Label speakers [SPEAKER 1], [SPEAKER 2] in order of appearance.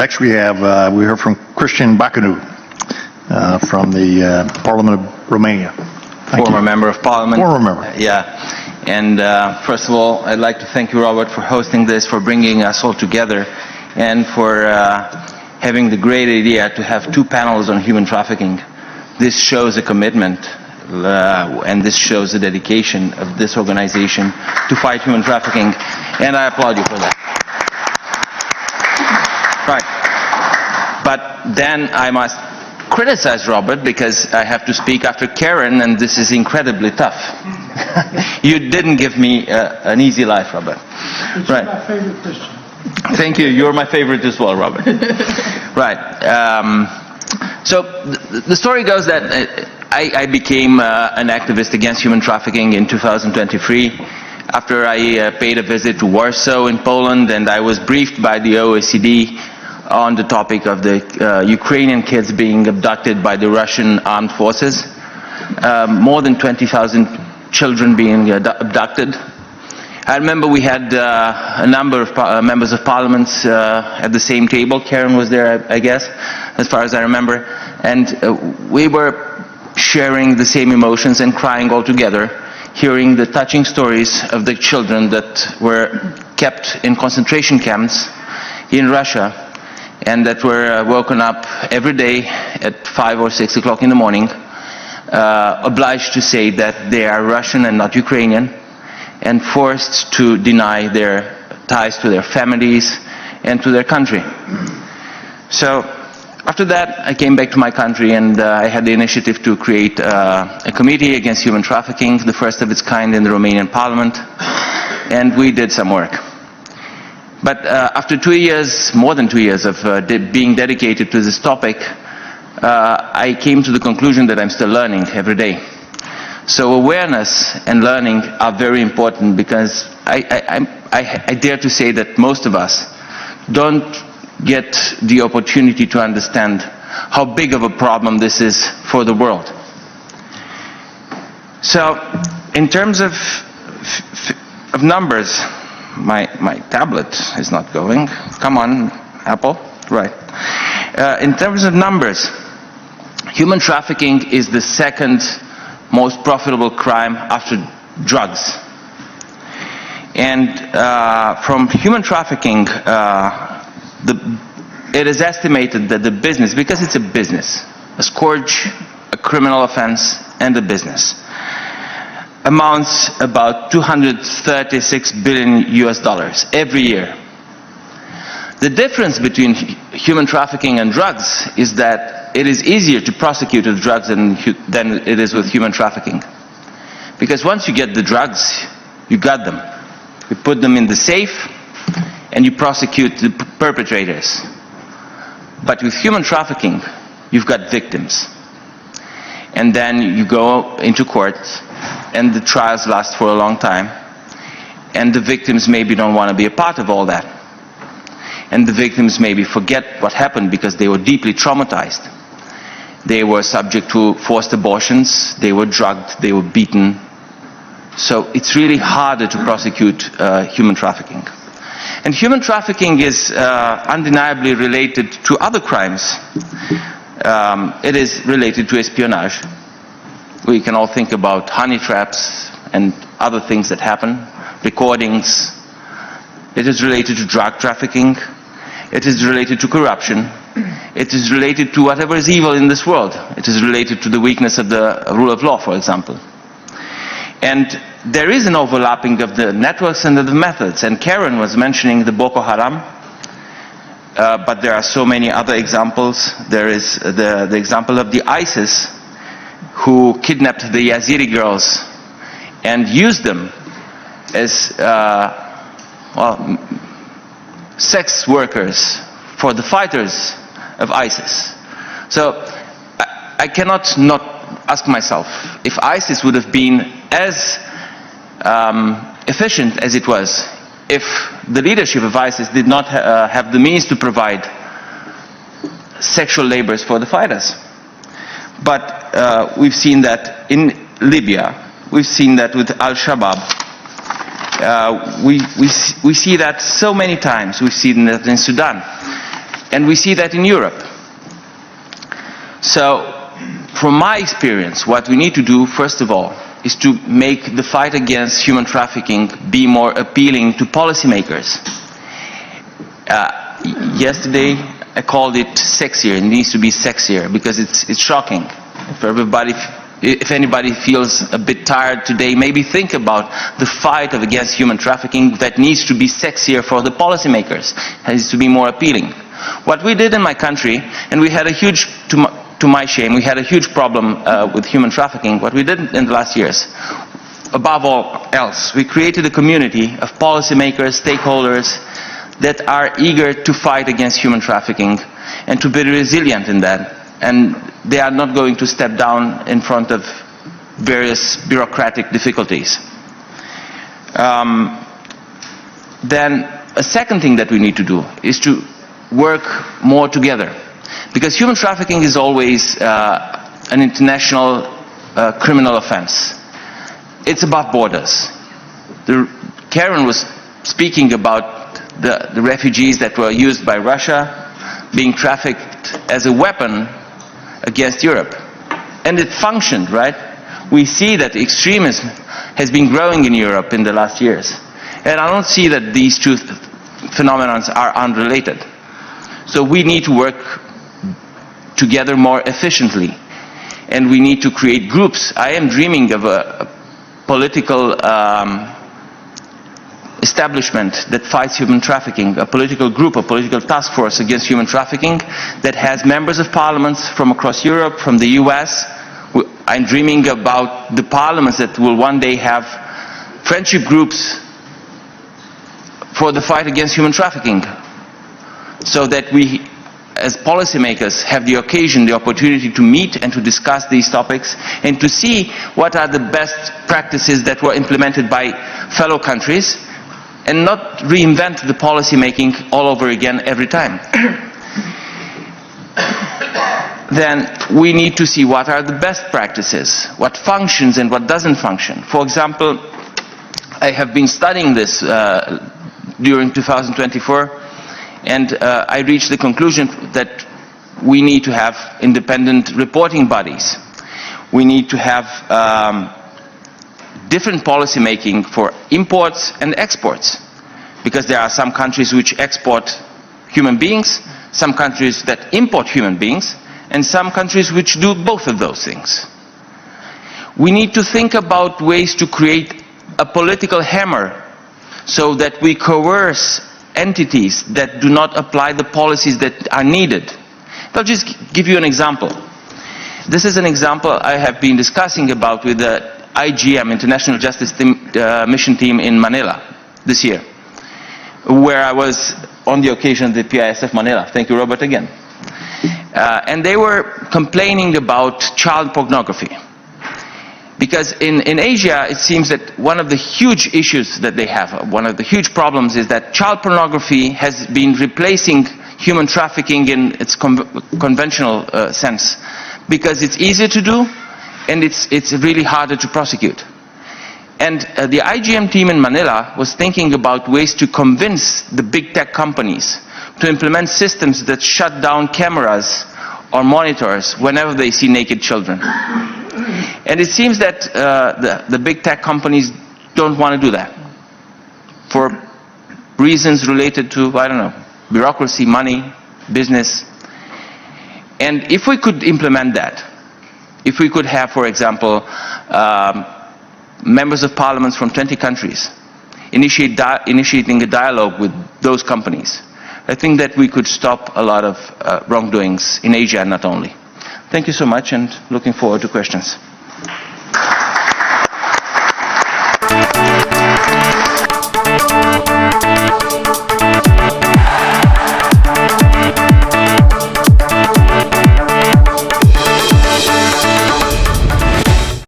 [SPEAKER 1] Next we heard from Cristian Bacanu from the Parliament of Romania.
[SPEAKER 2] Former member of Parliament.
[SPEAKER 1] Former member.
[SPEAKER 2] Yeah. And first of all, I'd like to thank you, Robert, for hosting this, for bringing us all together, and for having the great idea to have two panels on human trafficking. This shows a commitment, and this shows the dedication of this organization to fight human trafficking, and I applaud you for that. Right. But then I must criticize Robert, because I have to speak after Karen, and this is incredibly tough. You didn't give me an easy life, Robert.
[SPEAKER 3] It's
[SPEAKER 2] right.
[SPEAKER 3] My favorite Christian.
[SPEAKER 2] Thank you. You're my favorite as well, Robert. Right. So the story goes that I became an activist against human trafficking in 2023 after I paid a visit to Warsaw in Poland, and I was briefed by the OECD on the topic of the Ukrainian kids being abducted by the Russian armed forces. More than 20,000 children being abducted. I remember we had a number of members of parliament at the same table. Karen was there, I guess, as far as I remember. And we were sharing the same emotions and crying all together, hearing the touching stories of the children that were kept in concentration camps in Russia, and that were woken up every day at 5 or 6 o'clock in the morning, obliged to say that they are Russian and not Ukrainian, and forced to deny their ties to their families and to their country. So after that, I came back to my country, and I had the initiative to create a committee against human trafficking, the first of its kind in the Romanian Parliament, and we did some work. But after 2 years, more than 2 years of being dedicated to this topic, I came to the conclusion that I'm still learning every day. So awareness and learning are very important, because I dare to say that most of us don't get the opportunity to understand how big of a problem this is for the world. So in terms of numbers, my tablet is not going. Come on, Apple. Right. In terms of numbers, human trafficking is the second most profitable crime after drugs. And from human trafficking, it is estimated that the business, because it's a business, a scourge, a criminal offense, and a business, amounts about $236 billion every year. The difference between human trafficking and drugs is that it is easier to prosecute with drugs than it is with human trafficking. Because once you get the drugs, you got them. You put them in the safe, and you prosecute the perpetrators. But with human trafficking, you've got victims. And then you go into court, and the trials last for a long time, and the victims maybe don't want to be a part of all that. And the victims maybe forget what happened because they were deeply traumatized. They were subject to forced abortions, they were drugged, they were beaten. So it's really harder to prosecute human trafficking. And human trafficking is undeniably related to other crimes. It is related to espionage. We can all think about honey traps and other things that happen, recordings. It is related to drug trafficking. It is related to corruption. It is related to whatever is evil in this world. It is related to the weakness of the rule of law, for example. And there is an overlapping of the networks and of the methods. And Karen was mentioning the Boko Haram, but there are so many other examples. There is the example of the ISIS, who kidnapped the Yazidi girls and used them as sex workers for the fighters of ISIS. So I cannot not ask myself, if ISIS would have been as efficient as it was, if the leadership of ISIS did not have the means to provide sexual labors for the fighters. But we've seen that in Libya, we've seen that with Al-Shabaab, we see that so many times. We've seen that in Sudan. And we see that in Europe. So, from my experience, what we need to do, first of all, is to make the fight against human trafficking be more appealing to policymakers. Yesterday, I called it sexier. It needs to be sexier because it's shocking. If anybody feels a bit tired today, maybe think about the fight against human trafficking that needs to be sexier for the policymakers. It needs to be more appealing. What we did in my country, and we had a huge, to my shame, we had a huge problem with human trafficking. What we did in the last years, above all else, we created a community of policymakers, stakeholders that are eager to fight against human trafficking and to be resilient in that. And they are not going to step down in front of various bureaucratic difficulties. Then a second thing that we need to do is to work more together. Because human trafficking is always an international criminal offense. It's above borders. Karen was speaking about the refugees that were used by Russia being trafficked as a weapon against Europe. And it functioned, right? We see that extremism has been growing in Europe in the last years. And I don't see that these two phenomena are unrelated. So we need to work together more efficiently. And we need to create groups. I am dreaming of a political establishment that fights human trafficking, a political group, a political task force against human trafficking that has members of parliaments from across Europe, from the US. I'm dreaming about the parliaments that will one day have friendship groups for the fight against human trafficking, so that we as policymakers have the occasion, the opportunity to meet and to discuss these topics and to see what are the best practices that were implemented by fellow countries, and not reinvent the policy making all over again every time. Then we need to see what are the best practices, what functions and what doesn't function. For example, I have been studying this during 2024, and I reached the conclusion that we need to have independent reporting bodies. We need to have different policy making for imports and exports, because there are some countries which export human beings, some countries that import human beings, and some countries which do both of those things. We need to think about ways to create a political hammer so that we coerce entities that do not apply the policies that are needed. I'll just give you an example. This is an example I have been discussing about with the IGM, International Justice Mission team in Manila this year, where I was on the occasion of the PISF Manila. Thank you, Robert, again. And they were complaining about child pornography. Because in Asia, it seems that one of the huge issues that they have, one of the huge problems, is that child pornography has been replacing human trafficking in its conventional sense. Because it's easier to do, and it's really harder to prosecute. And the IGM team in Manila was thinking about ways to convince the big tech companies to implement systems that shut down cameras or monitors whenever they see naked children. And it seems that the big tech companies don't want to do that for reasons related to, I don't know, bureaucracy, money, business. And if we could implement that, if we could have, for example, members of parliaments from 20 countries initiating a dialogue with those companies, I think that we could stop a lot of wrongdoings in Asia and not only. Thank you so much, and looking forward to questions.